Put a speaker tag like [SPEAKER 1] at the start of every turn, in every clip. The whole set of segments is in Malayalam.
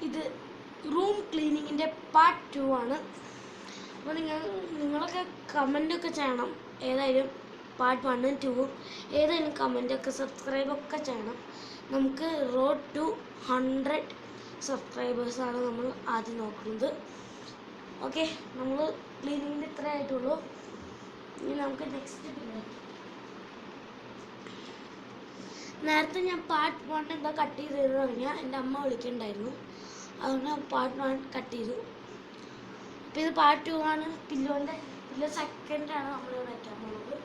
[SPEAKER 1] ഇത് റൂം ക്ലീനിങ്ങിൻ്റെ പാർട്ട് 2 ആണ്. അപ്പോൾ നിങ്ങളൊക്കെ കമൻ്റൊക്കെ ചെയ്യണം. ഏതായാലും പാർട്ട് 1 ഉം 2 ഉം ഏതായാലും കമൻ്റൊക്കെ സബ്സ്ക്രൈബൊക്കെ ചെയ്യണം. നമുക്ക് റോഡ് ടു 100 സബ്സ്ക്രൈബേഴ്സാണ് നമ്മൾ ആദ്യം നോക്കുന്നത്. ഓക്കെ, നമ്മൾ ക്ലീനിങ്ങിൻ്റെ ഇത്രേ ആയിട്ടുള്ളൂ. ഇനി നമുക്ക് നെക്സ്റ്റ് പിന്നെ നേരത്തെ ഞാൻ പാർട്ട് 1 എന്താ കട്ട് ചെയ്തതെന്ന് പറഞ്ഞാൽ എൻ്റെ അമ്മ വിളിക്കുന്നുണ്ടായിരുന്നു. അതുകൊണ്ട് ഞാൻ പാർട്ട് 1 കട്ട് ചെയ്തു. അപ്പോൾ ഇത് പാർട്ട് 2 ആണ്. പില്ലോ സെക്കൻഡാണ് നമ്മൾ വയ്ക്കാൻ പോകുന്നത്.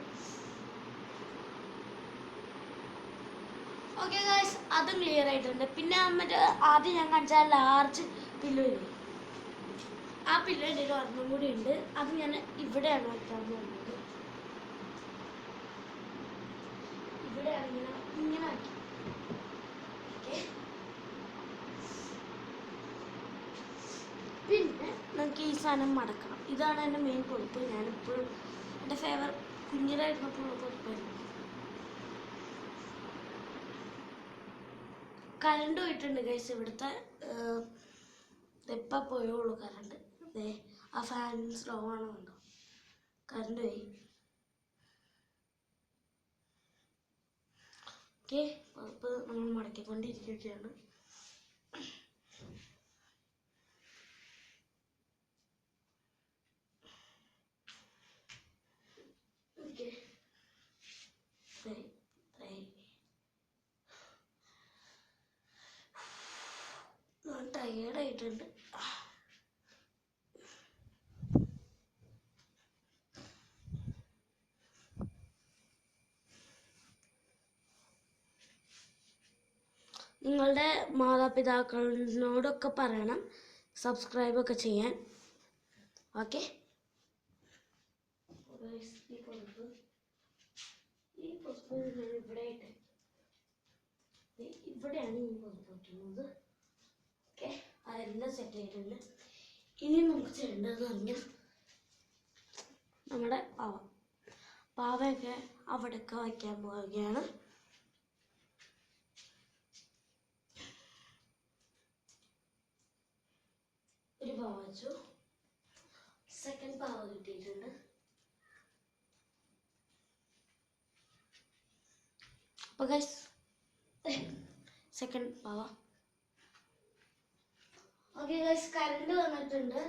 [SPEAKER 1] ഓക്കെ ഗൈസ്, അതും ക്ലിയർ ആയിട്ടുണ്ട്. പിന്നെ മറ്റേ ആദ്യം ഞാൻ കാണിച്ച ലാർജ് പില്ലോ ഇല്ലേ, ആ പില്ലോ എൻ്റെ ഒരെണ്ണം കൂടി ഉണ്ട്. അത് ഞാൻ ഇവിടെയാണ് വയ്ക്കാൻ പോകുന്നത്. ഇവിടെയാണ് ഇങ്ങനെ വയ്ക്കാം. ഓക്കെ, പിന്നെ നമുക്ക് ഈ സാധനം മടക്കണം. ഇതാണ് എൻ്റെ മെയിൻ പൊളിപ്പ്. ഞാനിപ്പോഴും എൻ്റെ കുഞ്ഞിലായിരുന്നപ്പോഴുള്ള പൊളിപ്പായിരുന്നു. കറണ്ട് പോയിട്ടുണ്ട് ഗൈസ്. ഇവിടുത്തെ എപ്പോൾ പോയുള്ളൂ കറണ്ട്. ആ ഫാൻ സ്ലോ ആണോ കണ്ടോ, കറണ്ട് പോയി. ഓക്കെ, അപ്പോൾ നമ്മൾ മടക്കിക്കൊണ്ടിരിക്കുകയാണ്. ഓക്കെ, ടയേർഡായിട്ടുണ്ട്. നിങ്ങളുടെ മാതാപിതാക്കളോടൊക്കെ പറയണം സബ്സ്ക്രൈബൊക്കെ ചെയ്യാൻ. ഓക്കെ, ഇവിടെയാണ് ഈ പൊതുപ്പ് വയ്ക്കുന്നത്. ഓക്കെ, അതെല്ലാം സെറ്റ് ആയിട്ടുണ്ട്. ഇനി നമുക്ക് ചെയ്യേണ്ടതെന്ന് പറഞ്ഞാൽ നമ്മുടെ പാവയൊക്കെ അവിടെയൊക്കെ വയ്ക്കാൻ പോവുകയാണ്. ഒരു പാവ വെച്ചു, സെക്കൻഡ് പാവ കിട്ടിയിട്ടുണ്ട്. അപ്പോൾ ഗൈസ്, സെക്കൻഡ് പാവ. ഓക്കെ ഗൈസ്, കറണ്ട് വന്നിട്ടുണ്ട്.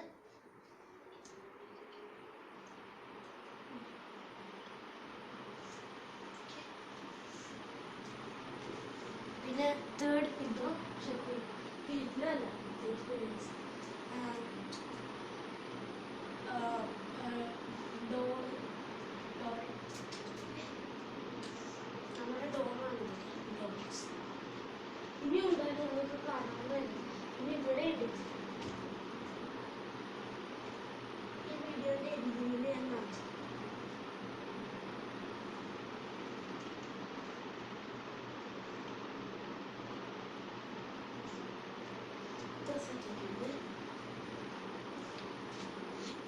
[SPEAKER 1] പിന്നെ തേർഡ് പില്ലോ, പില്ലോ അല്ല, നമ്മുടെ ഡോറാണ്. ഇനി ഉണ്ടായിരുന്നു നിങ്ങൾക്ക് കാണാൻ. ഇനി ഇവിടെ ഉണ്ട്. ഈ വീഡിയോയുടെ എൻഡിങ്ങിൽ ഞാൻ കാണിച്ചു.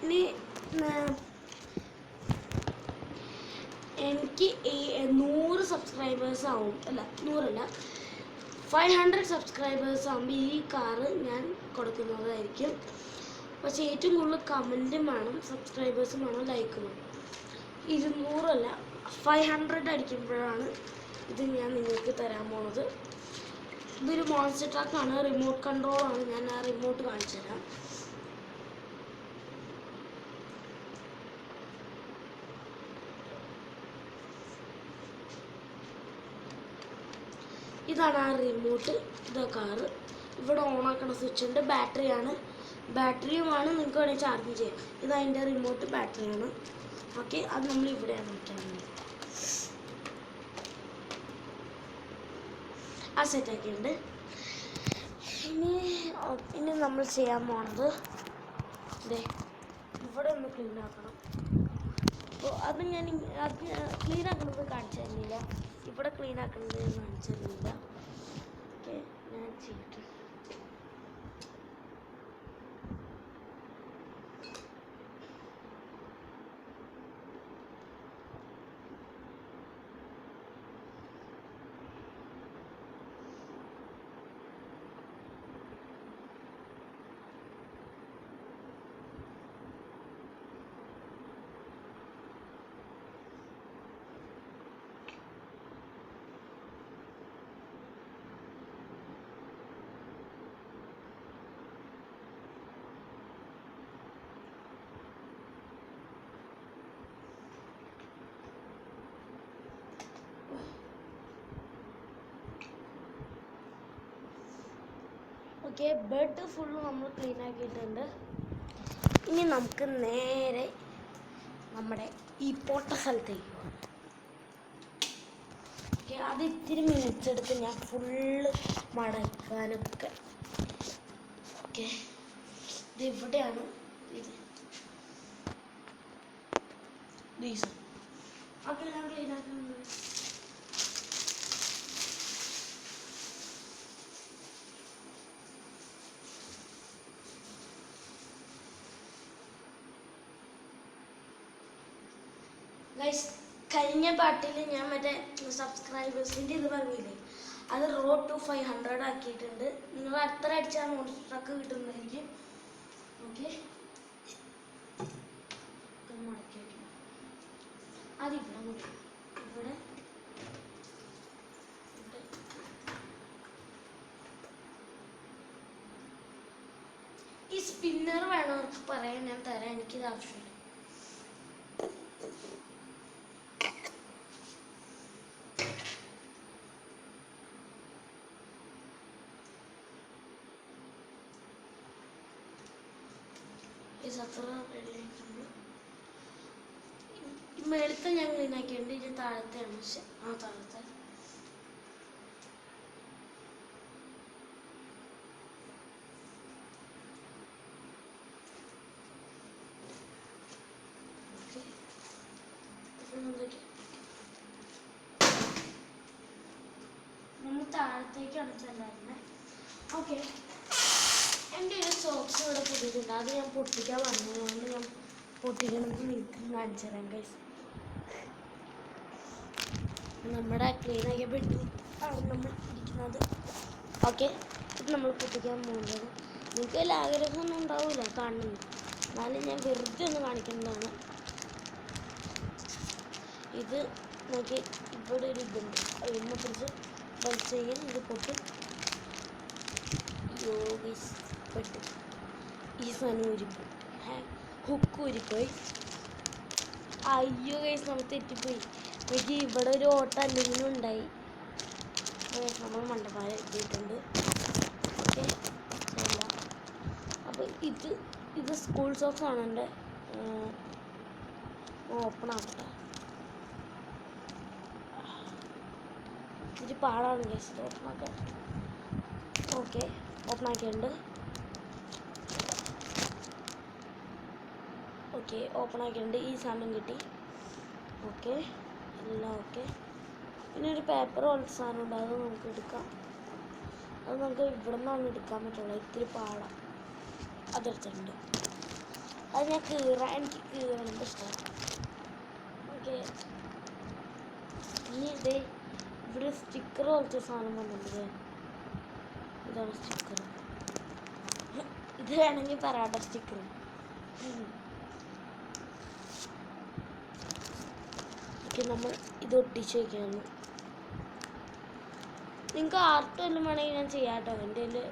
[SPEAKER 1] ഇനി എനിക്ക് 100 സബ്സ്ക്രൈബേഴ്സ് ആവും, അല്ല 100 അല്ല 500 സബ്സ്ക്രൈബേഴ്സ് ആകുമ്പോൾ ഈ കാറ് ഞാൻ കൊടുക്കുന്നതായിരിക്കും. പക്ഷേ ഏറ്റവും കൂടുതൽ കമൻറ്റും വേണം, സബ്സ്ക്രൈബേഴ്സും വേണം, ലൈക്കും വേണം. 200 അല്ല 500 അടിക്കുമ്പോഴാണ് ഇത് ഞാൻ നിങ്ങൾക്ക് തരാൻ പോകുന്നത്. ഇതൊരു മോൺസ്റ്റർ ട്രക്കാണ്, റിമോട്ട് കൺട്രോളാണ്. ഞാൻ ആ റിമോട്ട് കാണിച്ചു തരാം. ഇതാണ് ആ റിമോട്ട്. ഇതാ കാറ്. ഇവിടെ ഓണാക്കണ സ്വിച്ച് ഉണ്ട്. ബാറ്ററിയുമാണ്, നിങ്ങൾക്ക് വേണമെങ്കിൽ ചാർജ് ചെയ്യാം. ഇത് അതിൻ്റെ റിമോട്ട് ബാറ്ററിയാണ്. ഓക്കെ, അത് നമ്മൾ ഇവിടെയാണ് വയ്ക്കുന്നത്. ആ സെറ്റാക്കിയുണ്ട്. ഇനി നമ്മൾ ചെയ്യാൻ പോണത് ഇവിടെ ഒന്ന് ക്ലീൻ ആക്കണം. അപ്പോൾ അത് ക്ലീൻ ആക്കുന്നത് കാണിച്ചു തരുന്നില്ല. ഇവിടെ ക്ലീൻ ആക്കുന്നത് കാണിച്ചു തരുന്നില്ല. ഓക്കെ, ഞാൻ ചെയ്തിട്ട് ഓക്കെ, ബെഡ് ഫുള്ള് നമ്മൾ ക്ലീൻ ആക്കിയിട്ടുണ്ട്. ഇനി നമുക്ക് നേരെ നമ്മുടെ ഈ പൊട്ട സ്ഥലത്തേക്ക് പോകാം. ഓക്കെ, അത് ഇത്തിരി മിനിറ്റ്സ് എടുത്ത് ഞാൻ ഫുള്ള് മടക്കാനൊക്കെ. ഓക്കെ, ഇത് ഇവിടെയാണ് ഇത് ഡീസൽ. ഓക്കെ, ഞാൻ ക്ലീൻ ആക്കുന്നത്. ഗൈസ്, കഴിഞ്ഞ പാട്ടിൽ ഞാൻ മറ്റേ സബ്സ്ക്രൈബേഴ്സിൻ്റെ ഇത് പറഞ്ഞില്ലേ, അത് റോഡ് ടു 500 ആക്കിയിട്ടുണ്ട്. നിങ്ങൾ അത്ര അടിച്ചാൽ മോൺസ്റ്റർ ട്രക്ക് കിട്ടുന്നതായിരിക്കും. ഓക്കെ, മടക്കി വയ്ക്കണം. അതിവിടെ ഇവിടെ ഈ സ്പിന്നർ വേണവർക്ക് പറയാൻ ഞാൻ തരാം, എനിക്കിത് ആവശ്യമില്ല. മേളത്തെ ഞാൻ ക്ലീൻ ആക്കിയിട്ടുണ്ട്. ഇത് താഴത്തെയാണ്. താഴത്തെ നമ്മൾ താഴത്തേക്കാണ് ചെല്ലാറുള്ളത്. ഓക്കെ, എൻ്റെ ഒരു സോക്സ് ഇവിടെ പൊട്ടിയിട്ടുണ്ട്. അത് ഞാൻ പൊട്ടിക്കാൻ പറഞ്ഞതുകൊണ്ട് ഞാൻ പൊട്ടിക്കണമെന്ന് നിങ്ങൾക്ക് കാണിച്ചു തരാം ഗൈസ്. നമ്മുടെ ക്ലീൻ ആക്കിയ പെട്ടി ആണ് നമ്മൾ ഇരിക്കുന്നത്. ഓക്കെ, ഇത് നമ്മൾ പൊട്ടിക്കാൻ പോകുന്നത്. നിങ്ങൾക്ക് വലിയ ആഗ്രഹമൊന്നും ഉണ്ടാവില്ല കാണുന്നത്, എന്നാലും ഞാൻ വെറുതെ ഒന്ന് കാണിക്കുന്നതാണ്. ഇത് നോക്കി, ഇവിടെ ഒരു ഇതുണ്ട്, അതിനെ കുറിച്ച് വലിച്ചു ചെയ്യാൻ ഇത് പൊട്ടും. യോഗീസ് പെട്ട് ഈ സാധനം ഊരിപ്പോയി, ഹുക്ക് ഊരിപ്പോയി. അയ്യോ ഗൈസ്, നമ്മൾ തെറ്റിപ്പോയി. എനിക്ക് ഇവിടെ ഒരു ഓട്ടം അല്ലെങ്കിലും ഉണ്ടായി. നമ്മൾ മണ്ടപ്പാല എത്തിയിട്ടുണ്ട്. ഓക്കെ, അപ്പോൾ ഇത് സ്കൂൾ സോക്സ് ആണ്. എൻ്റെ ഓപ്പൺ ആക്കട്ടെ. ഇത്തിരി പാടാണ് ഗൈസ് ഓപ്പൺ ആക്കാൻ. ഓക്കെ, ഓപ്പൺ ആക്കിയിട്ടുണ്ട്. ഓക്കെ, ഓപ്പൺ ആക്കിയിട്ടുണ്ട്. ഈ സാധനം കിട്ടി. ഓക്കെ, എല്ലാം ഓക്കെ. പിന്നെ ഒരു പേപ്പർ പോലത്തെ സാധനം ഉണ്ട്, അത് നമുക്ക് എടുക്കാം. അത് നമുക്ക് ഇവിടെ നിന്നാണ് എടുക്കാൻ പറ്റുള്ളൂ. ഇത്തിരി പാടാം. അതെടുത്തിട്ടുണ്ട്. അത് ഞാൻ എനിക്ക് കീറണത് ഇഷ്ടമാണ്. ഓക്കെ, ഇനി ഇതേ ഇവിടെ സ്റ്റിക്കർ പോലത്തെ സാധനം വന്നിട്ടുണ്ട്. ഇതാണ് സ്റ്റിക്കർ. ഇത് വേണമെങ്കിൽ പറയാട്ടോ സ്റ്റിക്കർ. ഓക്കെ, നമ്മൾ ഇത് ഒട്ടിച്ച് വയ്ക്കുകയാണ്. നിങ്ങൾക്ക് ആർട്ട് വല്ലതും വേണമെങ്കിൽ ഞാൻ ചെയ്യാം കേട്ടോ. എൻ്റെ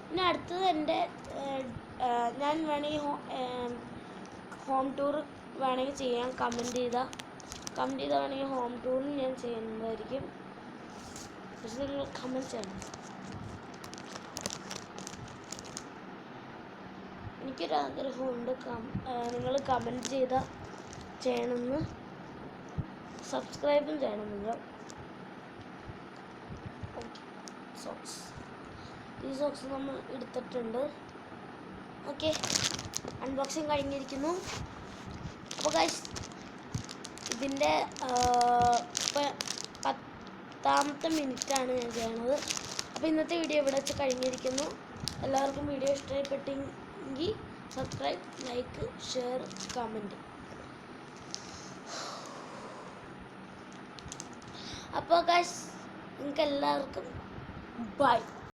[SPEAKER 1] പിന്നെ അടുത്തത് എൻ്റെ ഞാൻ വേണമെങ്കിൽ ഹോം ടൂർ വേണമെങ്കിൽ ചെയ്യാം. കമൻറ്റ് ചെയ്താൽ വേണമെങ്കിൽ ഹോം ടൂറിന് ഞാൻ ചെയ്യുന്നതായിരിക്കും. പക്ഷെ നിങ്ങൾ കമൻറ്റ് ചെയ്യണം. എനിക്കൊരാഗ്രഹമുണ്ട്, നിങ്ങൾ കമൻറ്റ് ചെയ്താൽ ചെയ്യണമെന്ന്, സബ്സ്ക്രൈബും ചെയ്യണം നിങ്ങൾ. സോക്സ്, ഈ സോക്സ് നമ്മൾ എടുത്തിട്ടുണ്ട്. ഓക്കെ, അൺബോക്സിങ് കഴിഞ്ഞിരിക്കുന്നു. അപ്പോൾ ഗൈസ്, ഇതിൻ്റെ ഇപ്പം 10ാമത്തെ മിനിറ്റാണ് ഞാൻ ചെയ്യണത്. അപ്പോൾ ഇന്നത്തെ വീഡിയോ ഇവിടെ വെച്ച് കഴിഞ്ഞിരിക്കുന്നു. എല്ലാവർക്കും വീഡിയോ ഇഷ്ടപ്പെട്ടെങ്കിൽ സബ്സ്ക്രൈബ്, ലൈക്ക്, ഷെയർ, കമൻറ്റ്. അപ്പോൾ ഗൈസ്, നിങ്ങൾക്ക് എല്ലാവർക്കും ബൈ.